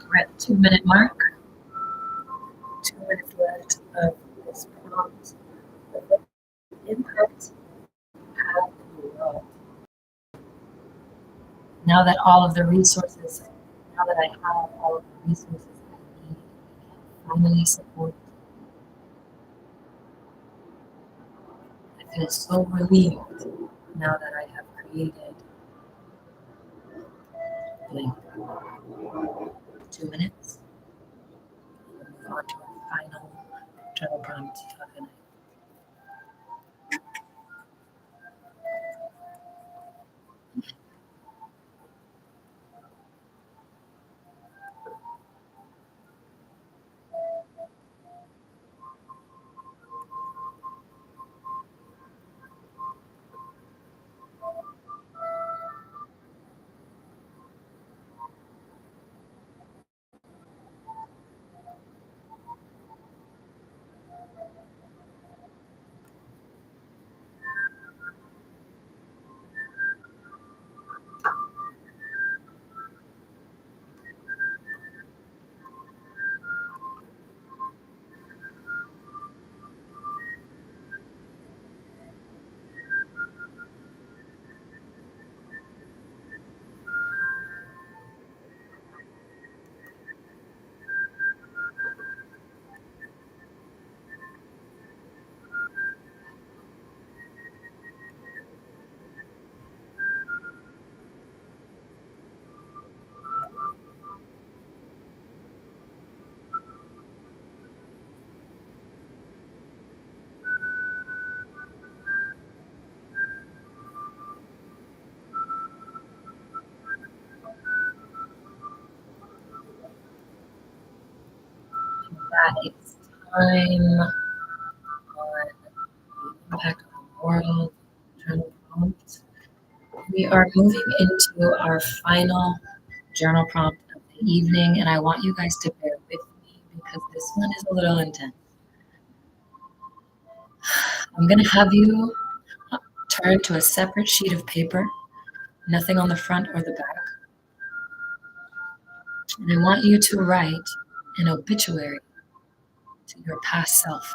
We're at the 2-minute mark. 2 minutes left of this prompt. What impact have in the world? Now that all of the resources, now that I have all of the resources I need, I can finally support. I feel so relieved now that I have created blank. 2 minutes. And move on to our final journal prompt of the night. That is time on the impact of the world journal prompt. We are moving into our final journal prompt of the evening, and I want you guys to bear with me because this one is a little intense. I'm going to have you turn to a separate sheet of paper, nothing on the front or the back. And I want you to write an obituary to your past self.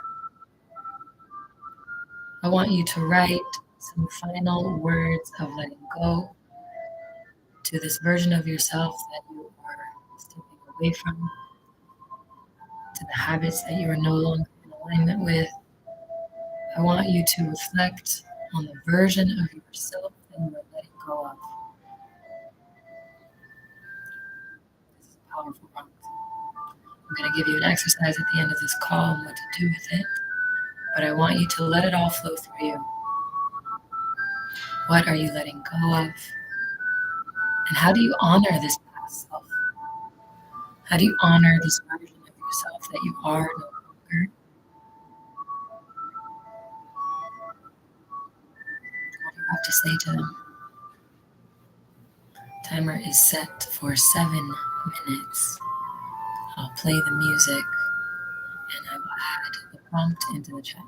I want you to write some final words of letting go to this version of yourself that you are stepping away from, to the habits that you are no longer in alignment with. I want you to reflect on the version of yourself that you are letting go of. This is a powerful prompt. I'm going to give you an exercise at the end of this call on what to do with it, but I want you to let it all flow through you. What are you letting go of? And how do you honor this past self? How do you honor this version of yourself that you are no longer? What do you have to say to them? Timer is set for 7 minutes. I'll play the music and I will add the prompt into the chat.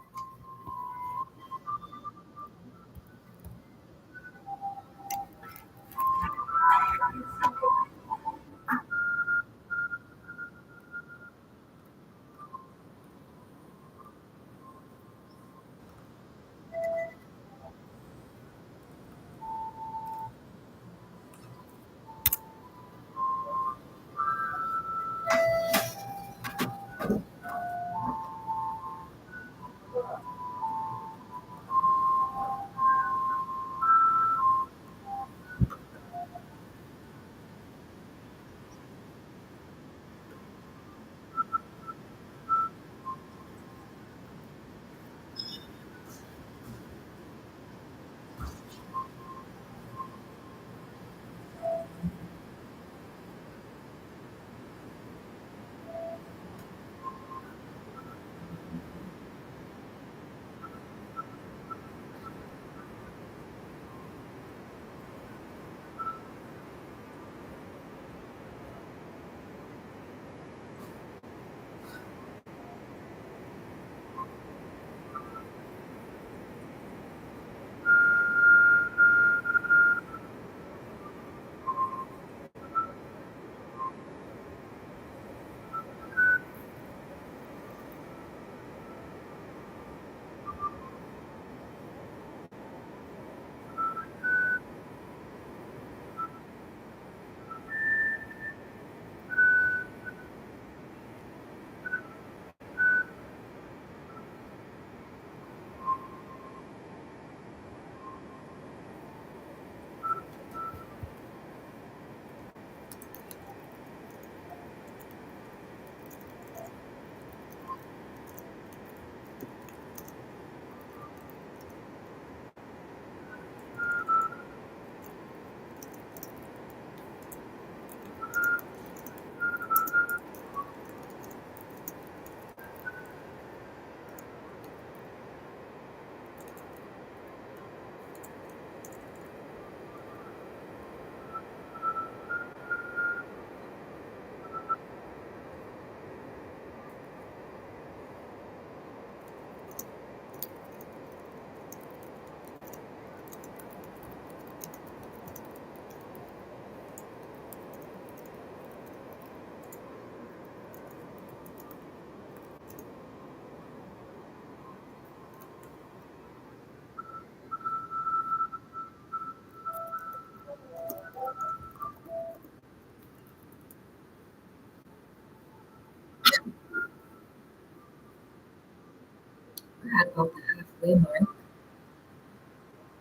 We're at about the halfway mark,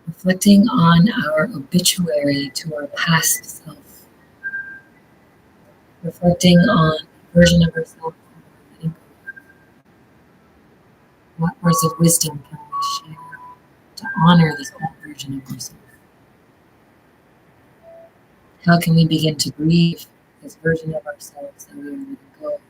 reflecting on our obituary to our past self, reflecting on the version of ourselves that we're letting go of. What words of wisdom can we share to honor this old version of ourselves? How can we begin to grieve this version of ourselves that we are letting go of?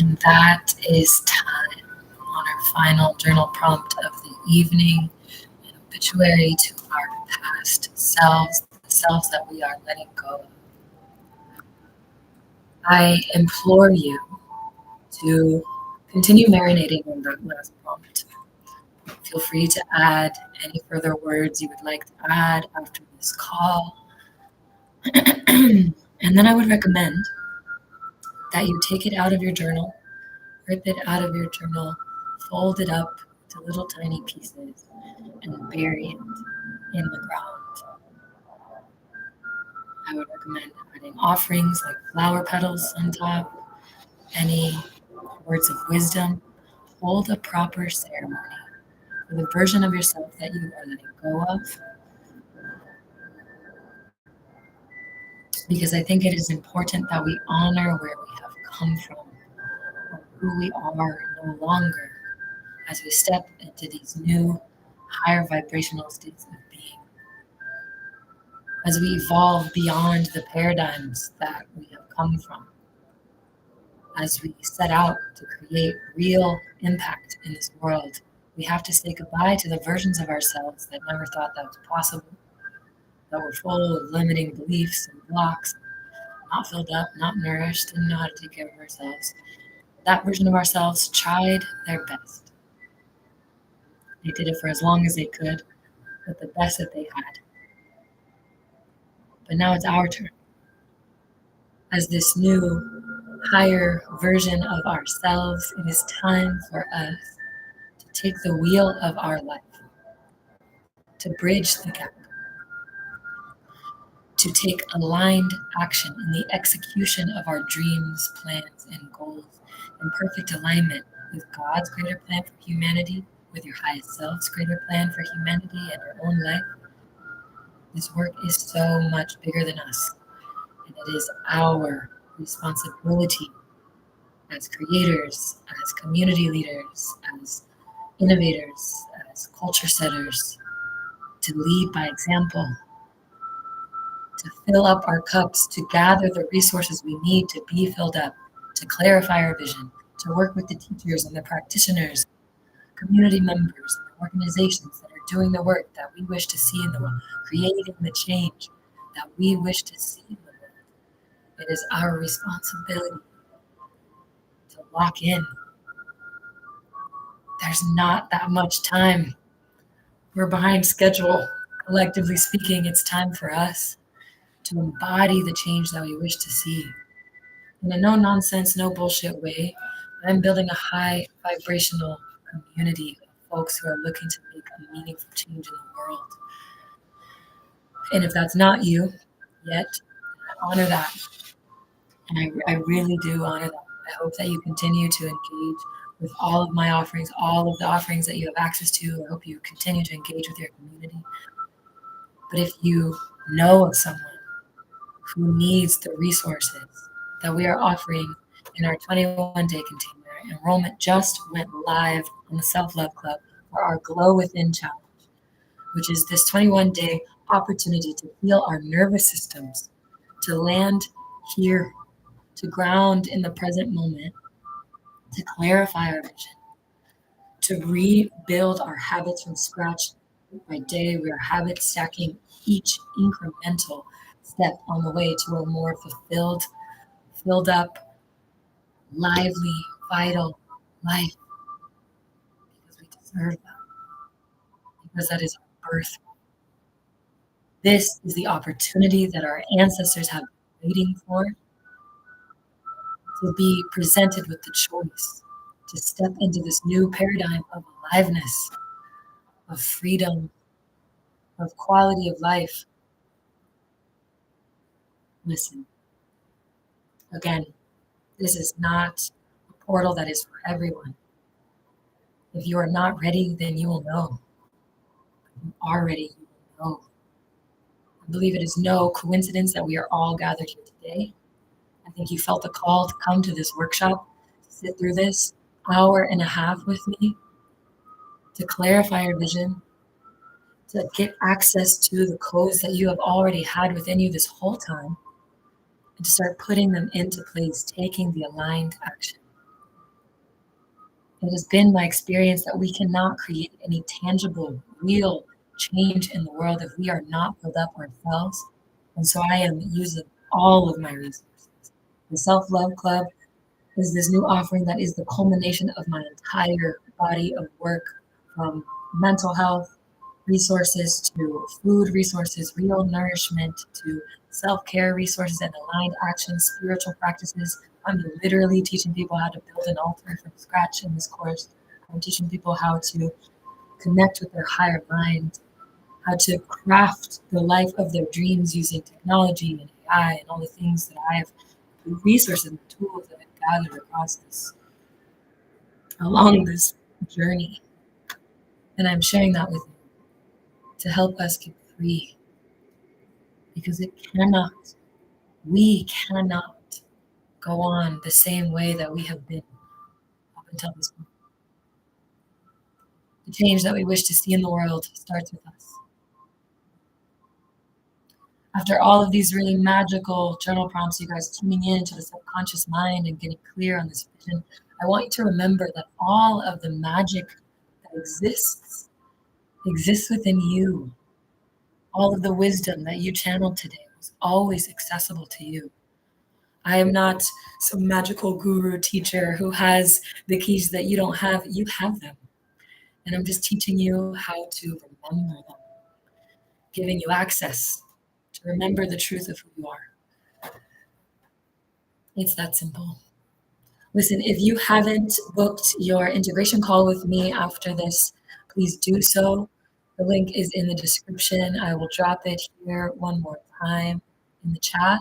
And that is time on our final journal prompt of the evening, an obituary to our past selves, the selves that we are letting go of. I implore you to continue marinating on that last prompt. Feel free to add any further words you would like to add after this call. And then I would recommend that you take it out of your journal, rip it out of your journal, fold it up to little tiny pieces, and bury it in the ground. I would recommend adding offerings like flower petals on top, any words of wisdom. Hold a proper ceremony for the version of yourself that you are letting go of, because I think it is important that we honor where we have come from, or who we are no longer, as we step into these new, higher vibrational states of being, as we evolve beyond the paradigms that we have come from, as we set out to create real impact in this world. We have to say goodbye to the versions of ourselves that never thought that was possible, that were full of limiting beliefs and blocks, not filled up, not nourished, didn't know how to take care of ourselves. That version of ourselves tried their best. They did it for as long as they could, with the best that they had. But now it's our turn. As this new, higher version of ourselves, it is time for us to take the wheel of our life, to bridge the gap, to take aligned action in the execution of our dreams, plans, and goals in perfect alignment with God's greater plan for humanity, with your highest self's greater plan for humanity and your own life. This work is so much bigger than us, and it is our responsibility as creators, as community leaders, as innovators, as culture setters, to lead by example, to fill up our cups, to gather the resources we need to be filled up, to clarify our vision, to work with the teachers and the practitioners, community members, and organizations that are doing the work that we wish to see in the world, creating the change that we wish to see in the world. It is our responsibility to lock in. There's not that much time. We're behind schedule. Collectively speaking, it's time for us to embody the change that we wish to see. In a no nonsense, no bullshit way, I'm building a high vibrational community of folks who are looking to make a meaningful change in the world. And if that's not you yet, I honor that. And I really do honor that. I hope that you continue to engage with all of my offerings, all of the offerings that you have access to. I hope you continue to engage with your community. But if you know of someone who needs the resources that we are offering in our 21-day container, enrollment just went live on the Self-Love Club for our Glow Within Challenge, which is this 21-day opportunity to heal our nervous systems, to land here, to ground in the present moment, to clarify our vision, to rebuild our habits from scratch by day. We are habit stacking each incremental step on the way to a more fulfilled, filled up, lively, vital life, because we deserve that, because that is our birth. This is the opportunity that our ancestors have been waiting for, to be presented with the choice to step into this new paradigm of aliveness, of freedom, of quality of life. Listen, again, this is not a portal that is for everyone. If you are not ready, then you will know. If you are ready, you will know. I believe it is no coincidence that we are all gathered here today. I think you felt the call to come to this workshop, to sit through this hour and a half with me, to clarify your vision, to get access to the codes that you have already had within you this whole time, and to start putting them into place, taking the aligned action. It has been my experience that we cannot create any tangible, real change in the world if we are not filled up ourselves. And so I am using all of my resources. The Self-Love Club is this new offering that is the culmination of my entire body of work, from mental health resources to food resources, real nourishment to self-care resources and aligned actions, spiritual practices. I'm literally teaching people how to build an altar from scratch in this course. I'm teaching people how to connect with their higher mind, how to craft the life of their dreams using technology and AI and all the things that I have, the resources and tools that I've gathered across this, along this journey. And I'm sharing that with you to help us get free, because we cannot go on the same way that we have been up until this point. The change that we wish to see in the world starts with us. After all of these really magical journal prompts, you guys tuning in to the subconscious mind and getting clear on this vision, I want you to remember that all of the magic that exists within you. All of the wisdom that you channeled today was always accessible to you. I am not some magical guru teacher who has the keys that you don't have. You have them. And I'm just teaching you how to remember them, giving you access to remember the truth of who you are. It's that simple. Listen, if you haven't booked your integration call with me after this, please do so. The link is in the description. I will drop it here one more time in the chat.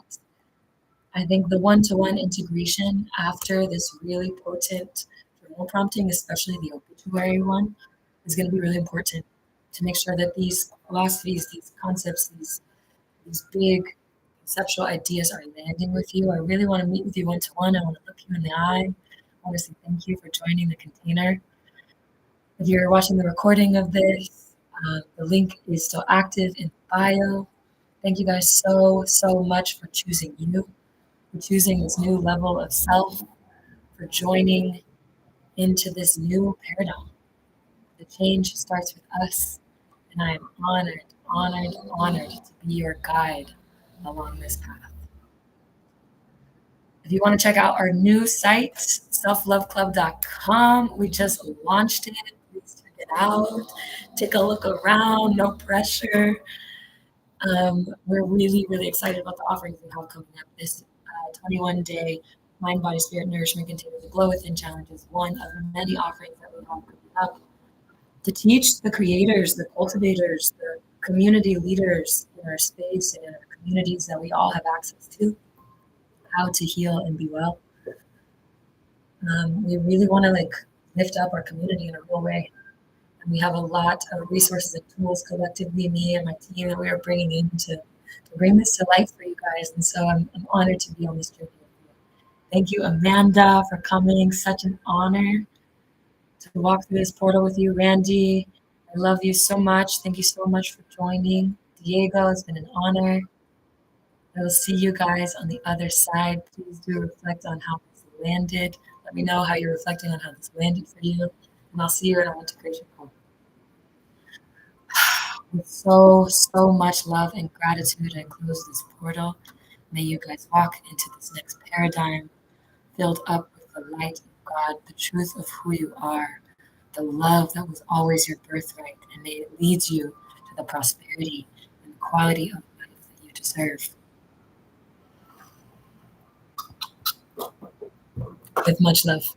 I think the one-to-one integration after this really potent journal prompting, especially the obituary one, is going to be really important to make sure that these philosophies, these concepts, these big conceptual ideas are landing with you. I really want to meet with you one-to-one. I want to look you in the eye. I want to say thank you for joining the container. If you're watching the recording of this, the link is still active in bio. Thank you guys so much for choosing you, for choosing this new level of self, for joining into this new paradigm. The change starts with us, and I am honored to be your guide along this path. If you want to check out our new site, selfloveclub.com, we just launched it. Please check it out. Take a look around, no pressure. We're really excited about the offerings we have coming up. This 21-day mind, body, spirit, nourishment container, the Glow Within Challenge is one of many offerings that we have coming up to teach the creators, the cultivators, the community leaders in our space and in our communities that we all have access to, how to heal and be well. We really want to lift up our community in a real way. And we have a lot of resources and tools collectively, me and my team, that we are bringing in to bring this to life for you guys. And so I'm honored to be on this journey with you. Thank you, Amanda, for coming. Such an honor to walk through this portal with you. Randy, I love you so much. Thank you so much for joining. Diego, it's been an honor. I will see you guys on the other side. Please do reflect on how this landed. Let me know how you're reflecting on how this landed for you. And I'll see you in our integration call. With so much love and gratitude, I close this portal. May you guys walk into this next paradigm filled up with the light of God, the truth of who you are, the love that was always your birthright, and may it lead you to the prosperity and the quality of life that you deserve. With much love.